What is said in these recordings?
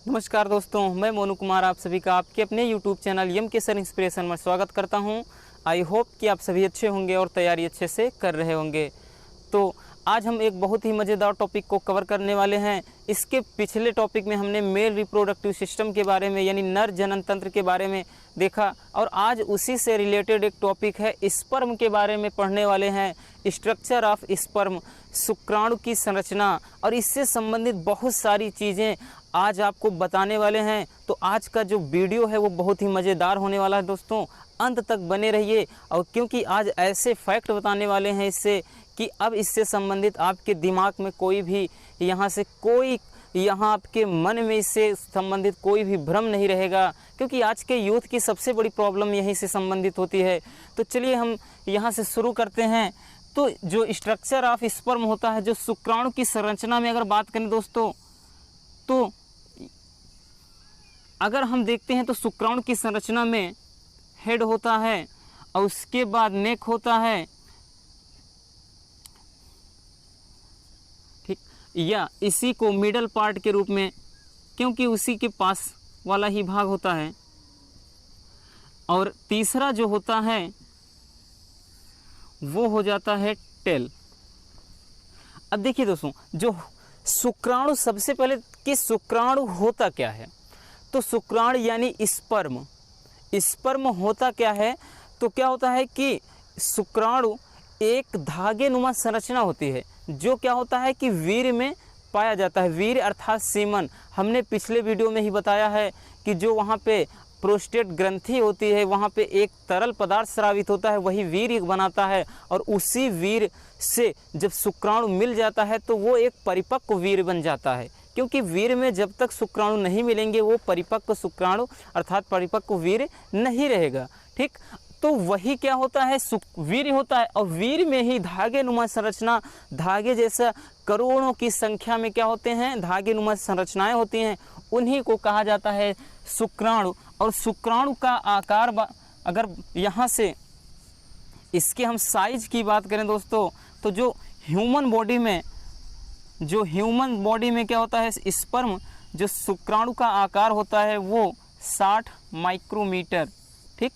नमस्कार दोस्तों, मैं मोनू कुमार आप सभी का आपके अपने YouTube चैनल यम के सर इंस्पिरेशन में स्वागत करता हूं। आई होप कि आप सभी अच्छे होंगे और तैयारी अच्छे से कर रहे होंगे। तो आज हम एक बहुत ही मज़ेदार टॉपिक को कवर करने वाले हैं। इसके पिछले टॉपिक में हमने मेल रिप्रोडक्टिव सिस्टम के बारे में यानी नर जनन तंत्र के बारे में देखा और आज उसी से रिलेटेड एक टॉपिक है स्पर्म के बारे में पढ़ने वाले हैं। स्ट्रक्चर ऑफ स्पर्म, शुक्राणु की संरचना और इससे संबंधित बहुत सारी चीज़ें आज आपको बताने वाले हैं। तो आज का जो वीडियो है वो बहुत ही मज़ेदार होने वाला है दोस्तों, अंत तक बने रहिए। और क्योंकि आज ऐसे फैक्ट बताने वाले हैं इससे कि अब इससे संबंधित आपके दिमाग में कोई भी यहाँ आपके मन में इससे संबंधित कोई भी भ्रम नहीं रहेगा, क्योंकि आज के यूथ की सबसे बड़ी प्रॉब्लम यहीं से संबंधित होती है। तो चलिए हम यहाँ से शुरू करते हैं। तो जो स्ट्रक्चर ऑफ स्पर्म होता है, जो शुक्राणु की संरचना में अगर बात करें दोस्तों, तो अगर हम देखते हैं तो शुक्राणु की संरचना में हेड होता है और उसके बाद नेक होता है, ठीक, या इसी को मिडल पार्ट के रूप में, क्योंकि उसी के पास वाला ही भाग होता है। और तीसरा जो होता है वो हो जाता है टेल। अब देखिए दोस्तों, जो शुक्राणु, सबसे पहले कि शुक्राणु होता क्या है, तो शुक्राणु यानी स्पर्म होता क्या है, तो क्या होता है कि शुक्राणु एक धागे नुमा संरचना होती है, जो क्या होता है कि वीर्य में पाया जाता है। वीर्य अर्थात सीमन, हमने पिछले वीडियो में ही बताया है कि जो वहाँ पे प्रोस्टेट ग्रंथि होती है, वहाँ पे एक तरल पदार्थ स्रावित होता है, वही वीर्य बनाता है। और उसी वीर्य से जब शुक्राणु मिल जाता है तो वो एक परिपक्व वीर्य बन जाता है, क्योंकि वीर्य में जब तक शुक्राणु नहीं मिलेंगे वो परिपक्व शुक्राणु अर्थात परिपक्व वीर्य नहीं रहेगा। ठीक, तो वही क्या होता है, वीर्य होता है। और वीर्य में ही धागे नुमा संरचना, धागे जैसा करोड़ों की संख्या में क्या होते हैं, धागे नुमा संरचनाएं होती हैं, उन्हीं को कहा जाता है शुक्राणु। और शुक्राणु का आकार अगर यहाँ से इसके हम साइज की बात करें दोस्तों, तो जो ह्यूमन बॉडी में क्या होता है, स्पर्म, जो शुक्राणु का आकार होता है वो 60 माइक्रोमीटर, ठीक,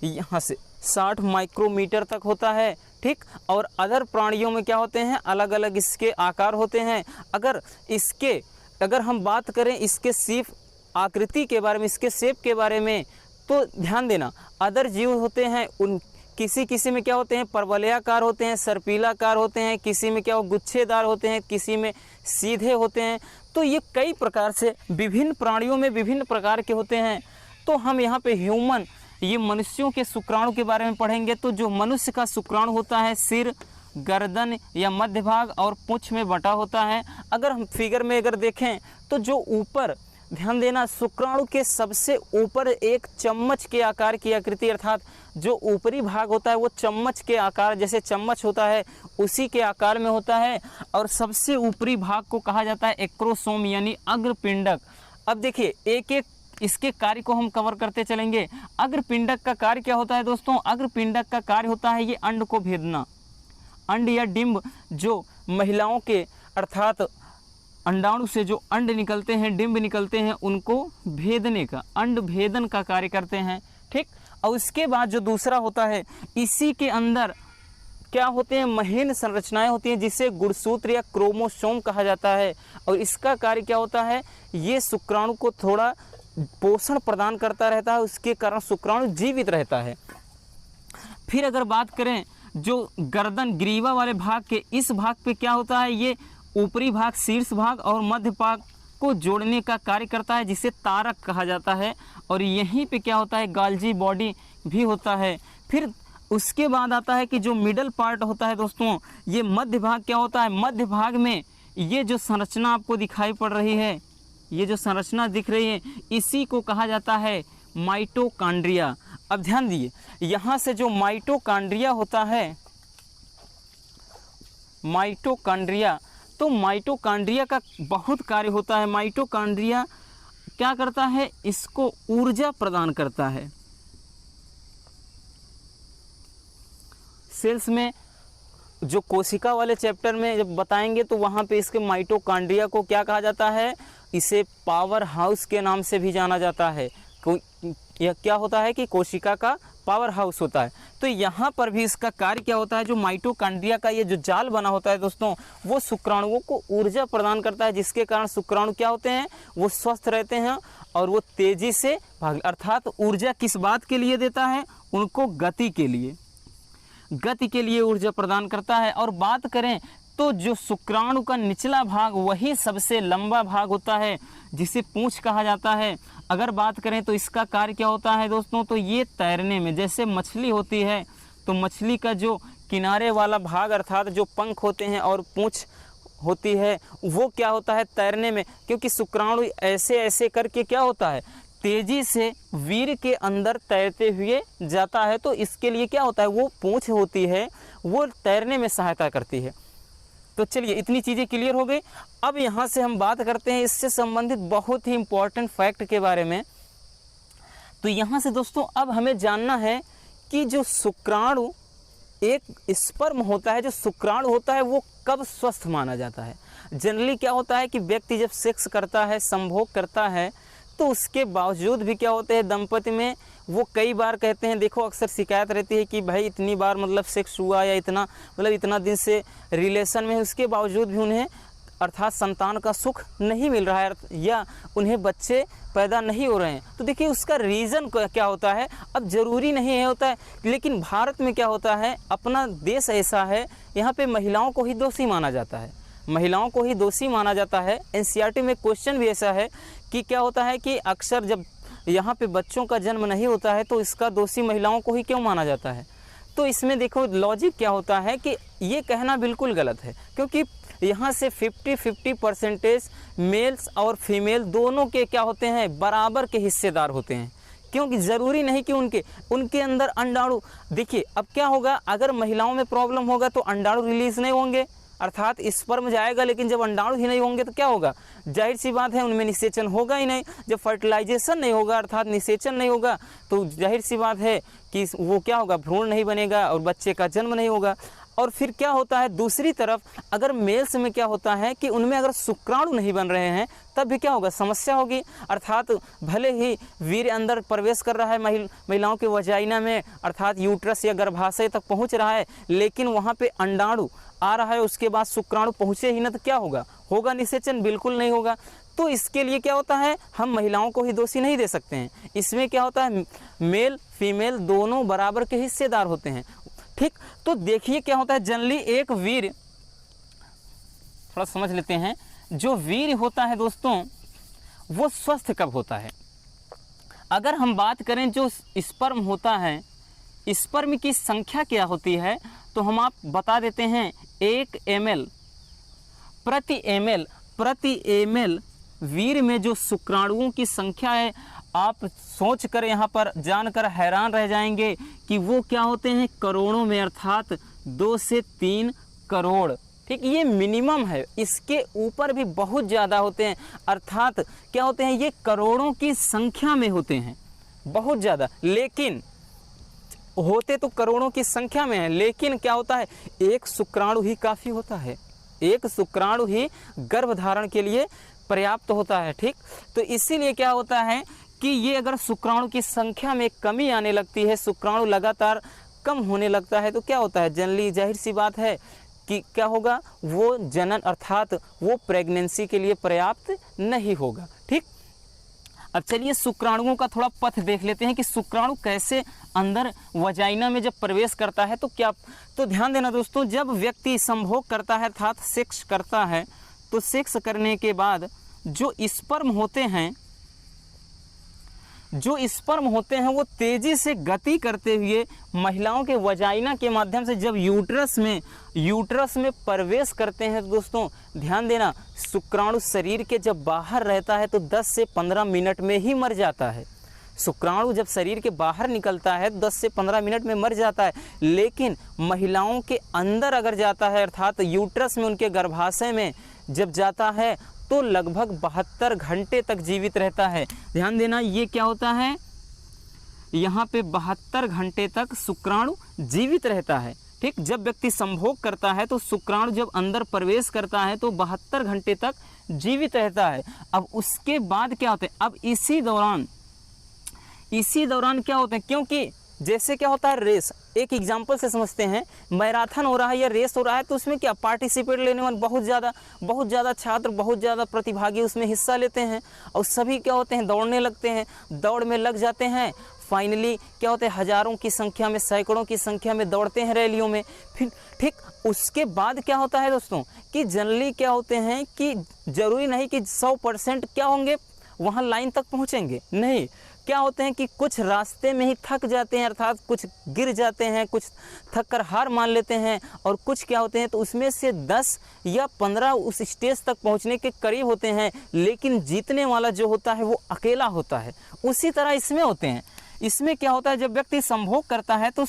यहाँ से 60 माइक्रोमीटर तक होता है। ठीक, और अदर प्राणियों में क्या होते हैं, अलग अलग इसके आकार होते हैं। अगर हम बात करें इसके सिर्फ आकृति के बारे में, इसके शेप के बारे में, तो ध्यान देना, अदर जीव होते हैं उन किसी में क्या होते हैं, परवलयाकार होते हैं, सर्पिलाकार होते हैं, किसी में क्या गुच्छेदार होते हैं, किसी में सीधे होते हैं। तो ये कई प्रकार से विभिन्न प्राणियों में विभिन्न प्रकार के होते हैं। तो हम यहाँ पे ये मनुष्यों के शुक्राणु के बारे में पढ़ेंगे। तो जो मनुष्य का शुक्राणु होता है, सिर, गर्दन या मध्य भाग और पूंछ में बटा होता है। अगर हम फिगर में अगर देखें तो जो ऊपर, ध्यान देना, शुक्राणु के सबसे ऊपर एक चम्मच के आकार की आकृति, अर्थात जो ऊपरी भाग होता है वो चम्मच के आकार, जैसे चम्मच होता है उसी के आकार में होता है। और सबसे ऊपरी भाग को कहा जाता है एक्रोसोम यानी अग्रपिंडक। अब देखिए एक एक इसके कार्य को हम कवर करते चलेंगे। अग्रपिंडक का कार्य क्या होता है दोस्तों, अग्रपिंडक का कार्य होता है ये अंड को भेदना। अंड या डिंब, जो महिलाओं के अर्थात अंडाणु से जो अंड निकलते हैं, डिंब निकलते हैं, उनको भेदने का, अंड भेदन का कार्य करते हैं। ठीक, और उसके बाद जो दूसरा होता है, इसी के अंदर क्या होते हैं, महीन संरचनाएं होती हैं, जिसे गुणसूत्र या क्रोमोसोम कहा जाता है। और इसका कार्य क्या होता है, ये शुक्राणु को थोड़ा पोषण प्रदान करता रहता है, उसके कारण शुक्राणु जीवित रहता है। फिर अगर बात करें जो गर्दन, ग्रीवा वाले भाग के, इस भाग पे क्या होता है, ये ऊपरी भाग, शीर्ष भाग और मध्य भाग को जोड़ने का कार्य करता है, जिसे तारक कहा जाता है। और यहीं पे क्या होता है, गाल्जी बॉडी भी होता है। फिर उसके बाद आता है कि जो मिडल पार्ट होता है दोस्तों, ये मध्य भाग क्या होता है, मध्य भाग में ये जो संरचना आपको दिखाई पड़ रही है, ये जो संरचना दिख रही है, इसी को कहा जाता है माइटोकॉन्ड्रिया। अब ध्यान दिए, यहाँ से जो माइटोकॉन्ड्रिया होता है, माइटोकॉन्ड्रिया, तो माइटोकॉन्ड्रिया का बहुत कार्य होता है। माइटोकॉन्ड्रिया क्या करता है, इसको ऊर्जा प्रदान करता है। सेल्स में जो कोशिका वाले चैप्टर में जब बताएंगे तो वहाँ पे इसके माइटोकॉन्ड्रिया को क्या कहा जाता है, इसे पावर हाउस के नाम से भी जाना जाता है। यह क्या होता है कि कोशिका का पावर हाउस होता है। तो यहाँ पर भी इसका कार्य क्या होता है, जो माइटोकॉन्ड्रिया का ये जो जाल बना होता है दोस्तों, वो शुक्राणुओं को ऊर्जा प्रदान करता है, जिसके कारण शुक्राणु क्या होते हैं, वो स्वस्थ रहते हैं और वो तेजी से भाग, अर्थात ऊर्जा किस बात के लिए देता है, उनको गति के लिए ऊर्जा प्रदान करता है। और बात करें तो जो शुक्राणु का निचला भाग वही सबसे लंबा भाग होता है, जिसे पूंछ कहा जाता है। अगर बात करें तो इसका कार्य क्या होता है दोस्तों, तो ये तैरने में, जैसे मछली होती है तो मछली का जो किनारे वाला भाग अर्थात जो पंख होते हैं और पूंछ होती है, वो क्या होता है तैरने में, क्योंकि शुक्राणु ऐसे ऐसे करके क्या होता है, तेजी से वीर्य के अंदर तैरते हुए जाता है। तो इसके लिए क्या होता है, वो पूंछ होती है, वो तैरने में सहायता करती है। तो चलिए इतनी चीज़ें क्लियर हो गई। अब यहाँ से हम बात करते हैं इससे संबंधित बहुत ही इम्पोर्टेंट फैक्ट के बारे में। तो यहाँ से दोस्तों अब हमें जानना है कि जो शुक्राणु एक स्पर्म होता है, जो शुक्राणु होता है, वो कब स्वस्थ माना जाता है। जनरली क्या होता है कि व्यक्ति जब सेक्स करता है, संभोग करता है, तो उसके बावजूद भी क्या होते हैं, दंपति में वो कई बार कहते हैं, देखो अक्सर शिकायत रहती है कि भाई इतनी बार मतलब सेक्स हुआ या इतना दिन से रिलेशन में, उसके बावजूद भी उन्हें अर्थात संतान का सुख नहीं मिल रहा है या उन्हें बच्चे पैदा नहीं हो रहे हैं। तो देखिए उसका रीज़न क्या होता है, अब ज़रूरी नहीं है होता है, लेकिन भारत में क्या होता है, अपना देश ऐसा है, यहाँ पे महिलाओं को ही दोषी माना जाता है, महिलाओं को ही दोषी माना जाता है। एनसीईआरटी में क्वेश्चन भी ऐसा है कि क्या होता है कि अक्सर जब यहाँ पे बच्चों का जन्म नहीं होता है तो इसका दोषी महिलाओं को ही क्यों माना जाता है। तो इसमें देखो लॉजिक क्या होता है कि ये कहना बिल्कुल गलत है, क्योंकि यहाँ से 50-50% मेल्स और फीमेल दोनों के क्या होते हैं, बराबर के हिस्सेदार होते हैं। क्योंकि ज़रूरी नहीं कि उनके अंदर अंडाणु, देखिए अब क्या होगा, अगर महिलाओं में प्रॉब्लम होगा तो अंडाणु रिलीज़ नहीं होंगे, अर्थात स्पर्म जाएगा, लेकिन जब अंडाणु ही नहीं होंगे तो क्या होगा, जाहिर सी बात है उनमें निषेचन होगा ही नहीं। जब फर्टिलाइजेशन नहीं होगा अर्थात निषेचन नहीं होगा तो जाहिर सी बात है कि वो क्या होगा, भ्रूण नहीं बनेगा और बच्चे का जन्म नहीं होगा। और फिर क्या होता है, दूसरी तरफ अगर मेल्स में क्या होता है कि उनमें अगर शुक्राणु नहीं बन रहे हैं तब भी क्या होगा, समस्या होगी। अर्थात भले ही वीर्य अंदर प्रवेश कर रहा है महिलाओं के वजाइना में, अर्थात यूट्रस या गर्भाशय तक पहुंच रहा है, लेकिन वहां पे अंडाणु आ रहा है, उसके बाद शुक्राणु पहुँचे ही ना, तो क्या होगा निषेचन, बिल्कुल नहीं होगा। तो इसके लिए क्या होता है, हम महिलाओं को ही दोषी नहीं दे सकते हैं। इसमें क्या होता है, मेल फीमेल दोनों बराबर के हिस्सेदार होते हैं, ठीक। तो देखिए क्या होता है, जनरली एक वीर्य, थोड़ा समझ लेते हैं, जो वीर्य होता है दोस्तों वो स्वस्थ कब होता है। अगर हम बात करें जो स्पर्म होता है, स्पर्म की संख्या क्या होती है, तो हम आप बता देते हैं 1 ml प्रति ml वीर्य में जो शुक्राणुओं की संख्या है, आप सोच कर यहाँ पर जानकर हैरान रह जाएंगे कि वो क्या होते हैं, करोड़ों में, अर्थात 2 से 3 करोड़, ठीक। ये मिनिमम है, इसके ऊपर भी बहुत ज़्यादा होते हैं, अर्थात क्या होते हैं, ये करोड़ों की संख्या में होते हैं, बहुत ज़्यादा। लेकिन होते तो करोड़ों की संख्या में है, लेकिन क्या होता है, एक शुक्राणु ही काफ़ी होता है, एक शुक्राणु ही गर्भधारण के लिए पर्याप्त होता है, ठीक। तो इसीलिए क्या होता है कि ये अगर शुक्राणु की संख्या में कमी आने लगती है, शुक्राणु लगातार कम होने लगता है, तो क्या होता है, जनरली जाहिर सी बात है कि क्या होगा, वो जनन अर्थात वो प्रेगनेंसी के लिए पर्याप्त नहीं होगा, ठीक। अब चलिए शुक्राणुओं का थोड़ा पथ देख लेते हैं कि शुक्राणु कैसे अंदर वजाइना में जब प्रवेश करता है तो क्या। तो ध्यान देना दोस्तों, जब व्यक्ति संभोग करता है अर्थात सेक्स करता है, तो सेक्स करने के बाद जो स्पर्म होते हैं वो तेजी से गति करते हुए महिलाओं के वजाइना के माध्यम से जब यूट्रस में प्रवेश करते हैं, तो दोस्तों ध्यान देना, शुक्राणु शरीर के जब बाहर रहता है तो 10 से 15 मिनट में ही मर जाता है। शुक्राणु जब शरीर के बाहर निकलता है 10 से 15 मिनट में मर जाता है, लेकिन महिलाओं के अंदर अगर जाता है अर्थात यूट्रस में, उनके गर्भाशय में जब जाता है तो लगभग 72 घंटे तक जीवित रहता है। ध्यान देना, ये क्या होता है, यहाँ पे 72 घंटे तक शुक्राणु जीवित रहता है, ठीक, जब व्यक्ति संभोग करता है तो शुक्राणु जब अंदर प्रवेश करता है तो 72 घंटे तक जीवित रहता है। अब उसके बाद क्या होता है, अब इसी दौरान क्या होता है, क्योंकि जैसे क्या होता है रेस, एक एग्जाम्पल से समझते हैं, मैराथन हो रहा है या रेस हो रहा है तो उसमें क्या पार्टिसिपेट लेने वाले बहुत ज़्यादा छात्र, बहुत ज़्यादा प्रतिभागी उसमें हिस्सा लेते हैं और सभी क्या होते हैं दौड़ने लगते हैं, दौड़ में लग जाते हैं। फाइनली क्या होता है हज़ारों की संख्या में, सैकड़ों की संख्या में दौड़ते हैं रैलियों में। फिर ठीक उसके बाद क्या होता है दोस्तों कि जनरली क्या होते हैं कि ज़रूरी नहीं कि 100% क्या होंगे वहाँ लाइन तक पहुँचेंगे, नहीं, क्या होते हैं कि कुछ रास्ते में ही थक जाते हैं, अर्थात कुछ गिर जाते हैं, कुछ थक कर हार मान लेते हैं, और कुछ क्या होते हैं तो उसमें से 10 या 15 उस स्टेज तक पहुंचने के करीब होते हैं, लेकिन जीतने वाला जो होता है वो अकेला होता है। उसी तरह इसमें होते हैं। इसमें क्या होता है जब व्यक्ति संभोग करता है तो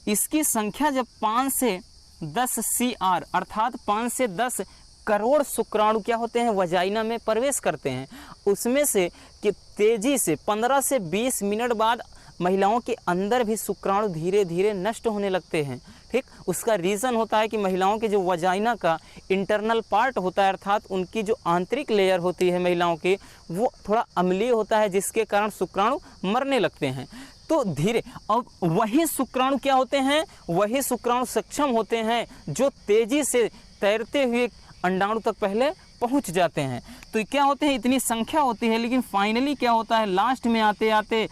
इसकी संख्या जब 5 से 10 CR अर्थात 5 से 10 करोड़ शुक्राणु क्या होते हैं वजाइना में प्रवेश करते हैं, उसमें से कि तेजी से 15 से 20 मिनट बाद महिलाओं के अंदर भी शुक्राणु धीरे धीरे नष्ट होने लगते हैं। ठीक, उसका रीज़न होता है कि महिलाओं के जो वजाइना का इंटरनल पार्ट होता है, अर्थात उनकी जो आंतरिक लेयर होती है महिलाओं की, वो थोड़ा अम्लीय होता है, जिसके कारण शुक्राणु मरने लगते हैं। तो धीरे अब वही शुक्राणु क्या होते हैं, वही शुक्राणु सक्षम होते हैं जो तेज़ी से तैरते हुए अंडाणु तक पहले पहुंच जाते हैं। तो क्या होते हैं इतनी संख्या होती है, लेकिन फाइनली क्या होता है लास्ट में आते आते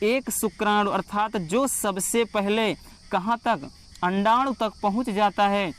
एक शुक्राणु अर्थात जो सबसे पहले कहाँ तक अंडाणु तक पहुंच जाता है,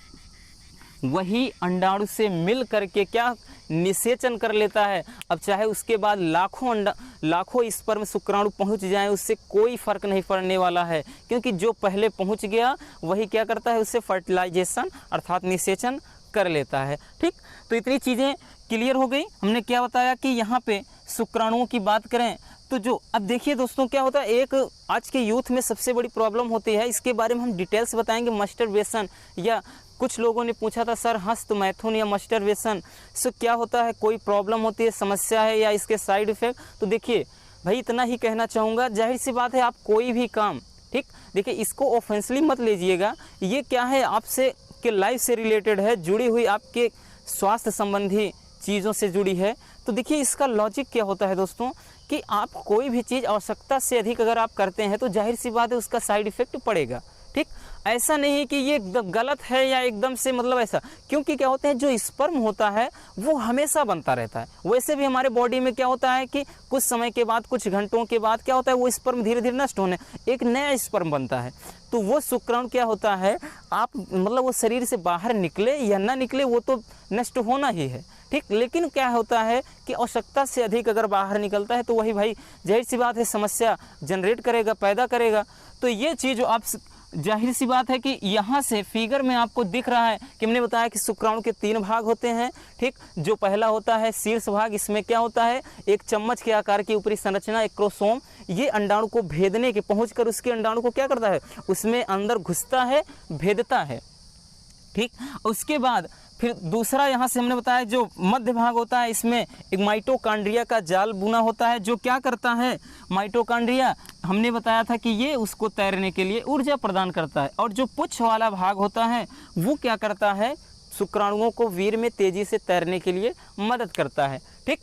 वही अंडाणु से मिल करके क्या निषेचन कर लेता है। अब चाहे उसके बाद लाखों स्पर्म शुक्राणु पहुंच जाएं, उससे कोई फर्क नहीं पड़ने वाला है, क्योंकि जो पहले पहुंच गया वही क्या करता है उससे फर्टिलाइजेशन अर्थात निषेचन कर लेता है। ठीक, तो इतनी चीज़ें क्लियर हो गई। हमने क्या बताया कि यहाँ पे शुक्राणुओं की बात करें तो जो अब देखिए दोस्तों क्या होता है, एक आज के यूथ में सबसे बड़ी प्रॉब्लम होती है, इसके बारे में हम डिटेल्स बताएंगे। मस्टरबेशन, या कुछ लोगों ने पूछा था सर हस्तमैथुन या मस्टरबेशन से क्या होता है, कोई प्रॉब्लम होती है, समस्या है या इसके साइड इफ़ेक्ट। तो देखिए भाई इतना ही कहना चाहूँगा, जाहिर सी बात है आप कोई भी काम, ठीक, देखिए इसको ऑफेंसली मत लीजिएगा, ये क्या है आपसे के लाइफ से रिलेटेड है, जुड़ी हुई आपके स्वास्थ्य संबंधी चीज़ों से जुड़ी है। तो देखिए इसका लॉजिक क्या होता है दोस्तों कि आप कोई भी चीज़ आवश्यकता से अधिक अगर आप करते हैं तो जाहिर सी बात है उसका साइड इफ़ेक्ट पड़ेगा। ठीक, ऐसा नहीं है कि ये गलत है या एकदम से मतलब ऐसा, क्योंकि क्या होता है जो स्पर्म होता है वो हमेशा बनता रहता है। वैसे भी हमारे बॉडी में क्या होता है कि कुछ समय के बाद, कुछ घंटों के बाद क्या होता है वो स्पर्म धीरे धीरे नष्ट होने एक नया स्पर्म बनता है। तो वो शुक्राणु क्या होता है आप मतलब वो शरीर से बाहर निकले या ना निकले वो तो नष्ट होना ही है। ठीक, लेकिन क्या होता है कि आवश्यकता से अधिक अगर बाहर निकलता है तो वही भाई जाहिर सी बात है समस्या जनरेट करेगा, पैदा करेगा। तो ये चीज़ जो आप जाहिर सी बात है कि यहाँ से फिगर में आपको दिख रहा है कि हमने बताया कि शुक्राणु के 3 भाग होते हैं। ठीक, जो पहला होता है शीर्ष भाग, इसमें क्या होता है एक चम्मच के आकार की ऊपरी संरचना, एक क्रोमोसोम, ये अंडाणु को भेदने के पहुँच उसके अंडाणु को क्या करता है उसमें अंदर घुसता है, भेदता है। ठीक, उसके बाद फिर दूसरा यहाँ से हमने बताया जो मध्य भाग होता है, इसमें एक माइटोकॉन्ड्रिया का जाल बुना होता है, जो क्या करता है माइटोकॉन्ड्रिया हमने बताया था कि ये उसको तैरने के लिए ऊर्जा प्रदान करता है। और जो पुच्छ वाला भाग होता है वो क्या करता है शुक्राणुओं को वीर्य में तेजी से तैरने के लिए मदद करता है। ठीक,